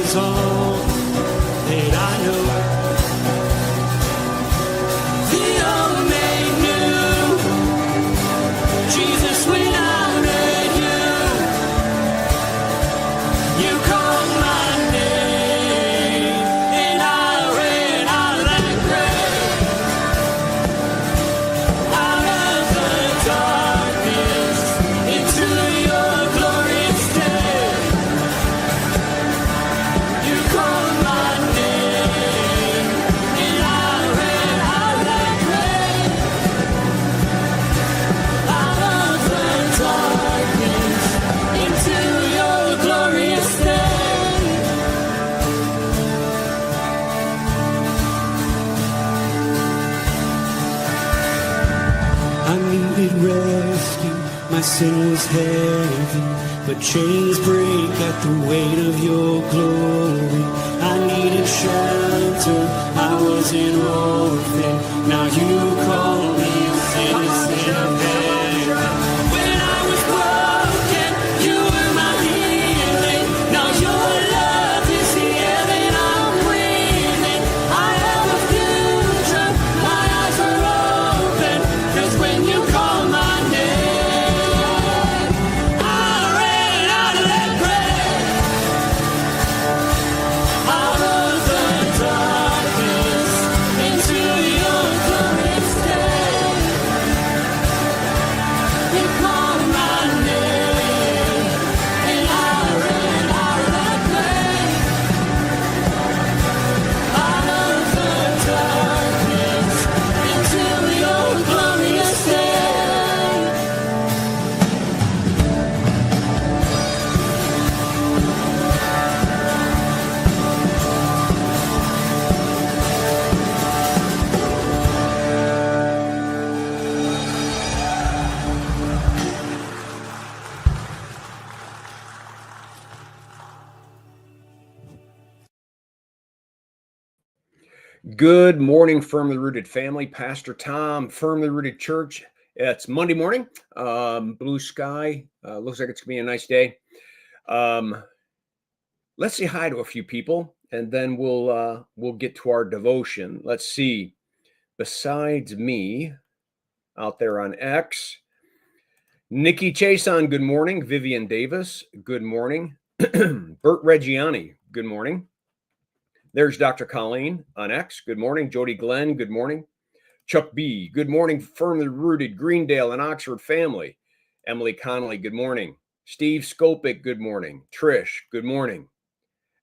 is all that I know. The old made new. Jesus, when I met you, you called my name, and I ran out of that grave, out of the darkness, into your glorious day. You called my name, and I ran out of that grave, out of the darkness, into your glorious day. I needed rescue, my sin was heavy, but chains break at the weight of your glory. I needed shelter, I was an orphan, now you call me a citizen of heaven. When I was broken, you were my healing, now your love is the air that I'm breathing. I have a future, my eyes are open, 'cause when you call my name, I ran out of that grave, out of the darkness, into your glorious day. You called my name, and I ran out of that grave, out of the darkness, into your glorious day. Good morning, Firmly Rooted family. Pastor Tom, Firmly Rooted Church. It's Monday morning. Blue sky. Looks like it's gonna be a nice day. Let's say hi to a few people, and then we'll get to our devotion. Let's see. Besides me, out there on X, Nikki Chason, good morning. Vivian Davis, good morning. Bert Reggiani, good morning. There's Dr. Colleen on X. Good morning. Jody Glenn, good morning. Chuck B, good morning. Firmly Rooted Greendale and Oxford family. Emily Connolly, good morning. Steve Skopik, good morning. Trish, good morning.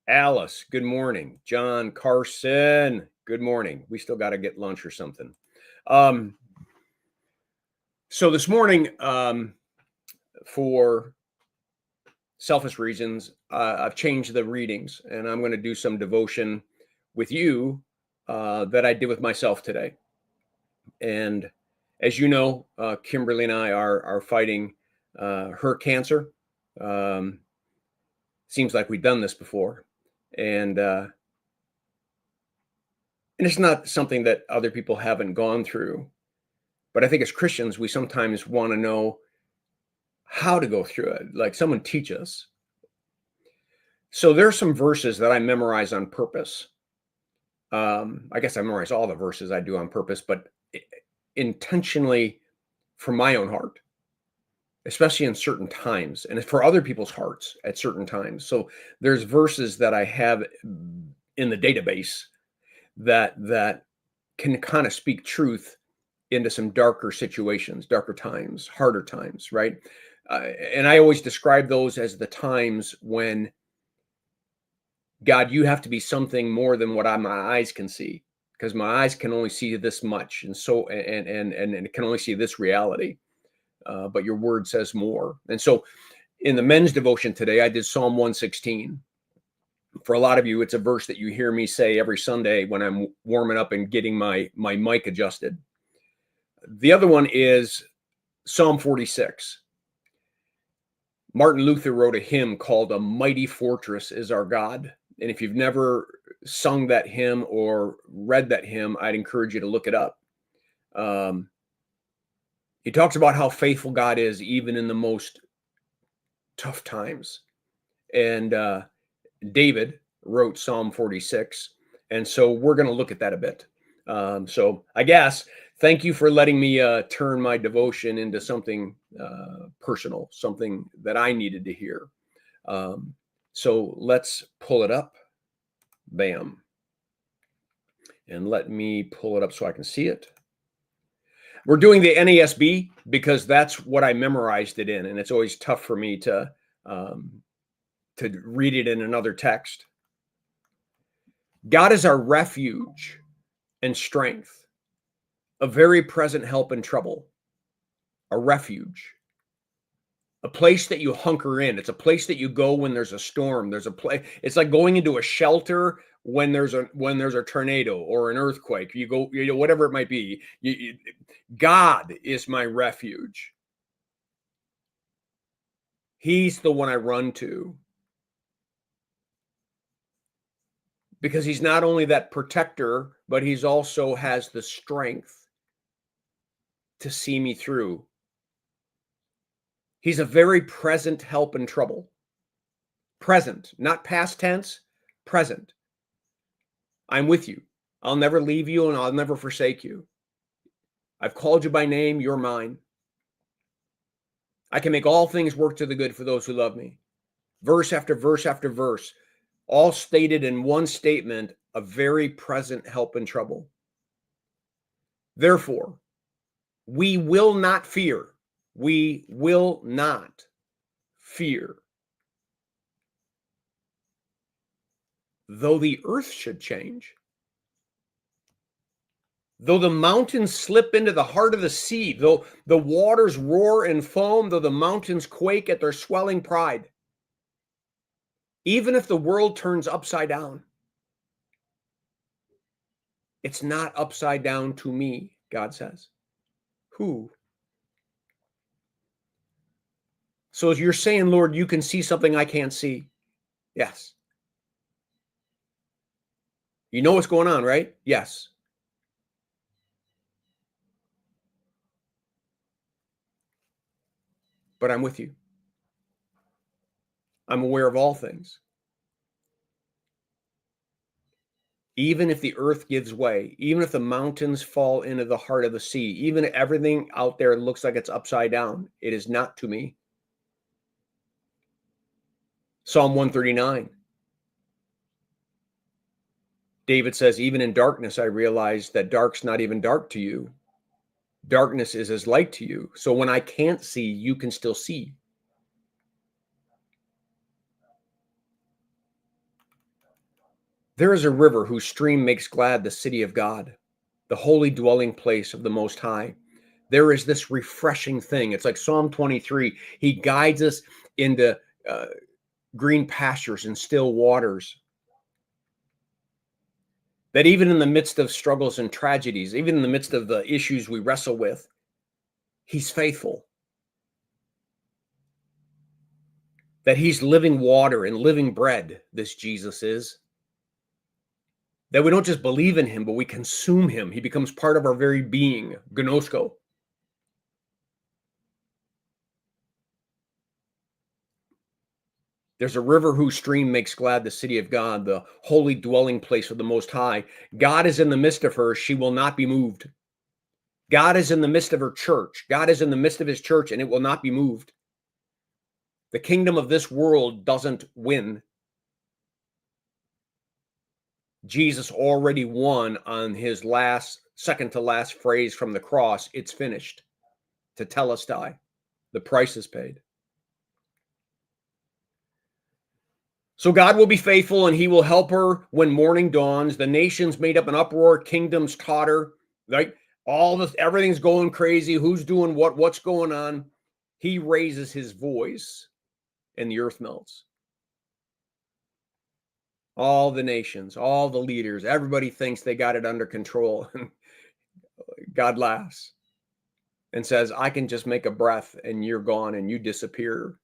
Alice, good morning. John Carson, good morning. We still got to get lunch or something. So this morning, for selfish reasons, I've changed the readings, and I'm going to do some devotion with you that I did with myself today. And as you know, Kimberly and I are fighting her cancer. Seems like we've done this before, and it's not something that other people haven't gone through. But I think as Christians, we sometimes want to know how to go through it, like someone teach us. So there's some verses that I memorize on purpose. I guess I memorize all the verses I do on purpose, but intentionally for my own heart, especially in certain times, and for other people's hearts at certain times. So there's verses that I have in the database that can kind of speak truth into some darker situations, darker times, harder times, right? And I always describe those as the times when, God, you have to be something more than what my eyes can see, because my eyes can only see this much, and so and it can only see this reality. But your word says more. And so, in the men's devotion today, I did Psalm 116. For a lot of you, it's a verse that you hear me say every Sunday when I'm warming up and getting my mic adjusted. The other one is Psalm 46. Martin Luther wrote a hymn called "A Mighty Fortress Is Our God." And if you've never sung that hymn or read that hymn, I'd encourage you to look it up. He talks about how faithful God is even in the most tough times. And David, wrote Psalm 46. And so we're going to look at that a bit. So I guess, thank you for letting me turn my devotion into something personal, something that I needed to hear. So let's pull it up. Bam. And let me pull it up so I can see it. We're doing the NASB because that's what I memorized it in. And it's always tough for me to read it in another text. God is our refuge and strength, a very present help in trouble, a refuge, a place that you hunker in. It's a place that you go when there's a storm. There's a place. It's like going into a shelter when there's a tornado or an earthquake. You go, whatever it might be. God is my refuge. He's the one I run to. Because he's not only that protector, but he's also has the strength to see me through. He's a very present help in trouble. Present, not past tense, present. I'm with you. I'll never leave you and I'll never forsake you. I've called you by name, you're mine. I can make all things work to the good for those who love me. Verse after verse after verse, all stated in one statement, a very present help in trouble. Therefore, we will not fear. We will not fear. Though the earth should change, though the mountains slip into the heart of the sea, though the waters roar and foam, though the mountains quake at their swelling pride, even if the world turns upside down, it's not upside down to me, God says. Who? So as you're saying, Lord, you can see something I can't see. Yes. You know what's going on, right? Yes. But I'm with you. I'm aware of all things. Even if the earth gives way, even if the mountains fall into the heart of the sea, even if everything out there looks like it's upside down, it is not to me. Psalm 139. David says, even in darkness, I realize that dark's not even dark to you. Darkness is as light to you. So when I can't see, you can still see. There is a river whose stream makes glad the city of God, the holy dwelling place of the Most High. There is this refreshing thing. It's like Psalm 23. He guides us into green pastures and still waters. That even in the midst of struggles and tragedies, even in the midst of the issues we wrestle with, he's faithful. That he's living water and living bread, this Jesus is. That we don't just believe in him, but we consume him. He becomes part of our very being, gnosko. There's a river whose stream makes glad the city of God, the holy dwelling place of the Most High. God is in the midst of her. She will not be moved. God is in the midst of her church. God is in the midst of his church, and it will not be moved. The kingdom of this world doesn't win. Jesus already won on his second to last phrase from the cross. It's finished. Tetelestai. The price is paid. So God will be faithful and he will help her when morning dawns. The nations made up an uproar, kingdoms totter, right? Everything's going crazy. Who's doing what? What's going on? He raises his voice and the earth melts. All the nations, all the leaders, everybody thinks they got it under control. God laughs and says, I can just make a breath and you're gone and you disappear.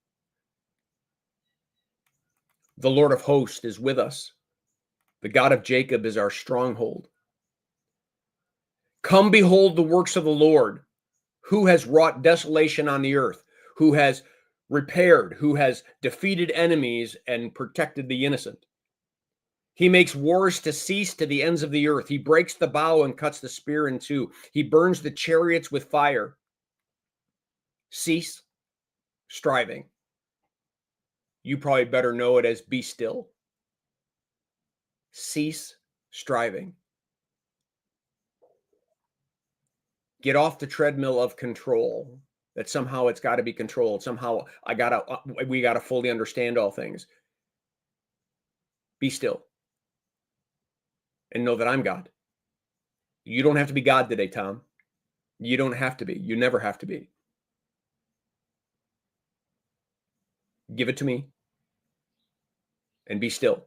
The Lord of hosts is with us. The God of Jacob is our stronghold. Come behold the works of the Lord, who has wrought desolation on the earth, who has repaired, who has defeated enemies and protected the innocent. He makes wars to cease to the ends of the earth. He breaks the bow and cuts the spear in two. He burns the chariots with fire. Cease striving. You probably better know it as be still. Cease striving. Get off the treadmill of control, that somehow it's got to be controlled. Somehow we got to fully understand all things. Be still and know that I'm God. You don't have to be God today, Tom. You don't have to be. You never have to be. Give it to me and be still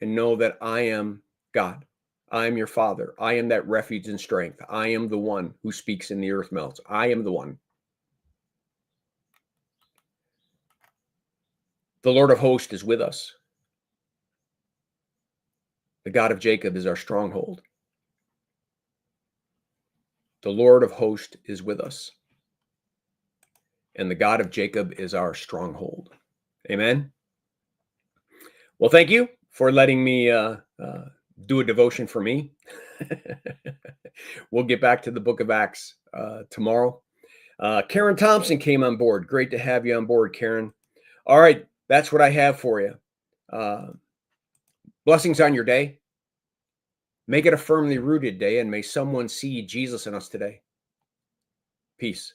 and know that I am God. I am your Father. I am that refuge and strength. I am the one who speaks and the earth melts. I am the one. The Lord of hosts is with us. The God of Jacob is our stronghold. The Lord of hosts is with us. And the God of Jacob is our stronghold. Amen. Well, thank you for letting me do a devotion for me. We'll get back to the book of Acts tomorrow. Karen Thompson came on board. Great to have you on board, Karen. All right, that's what I have for you. Blessings on your day. Make it a firmly rooted day, and may someone see Jesus in us today. Peace.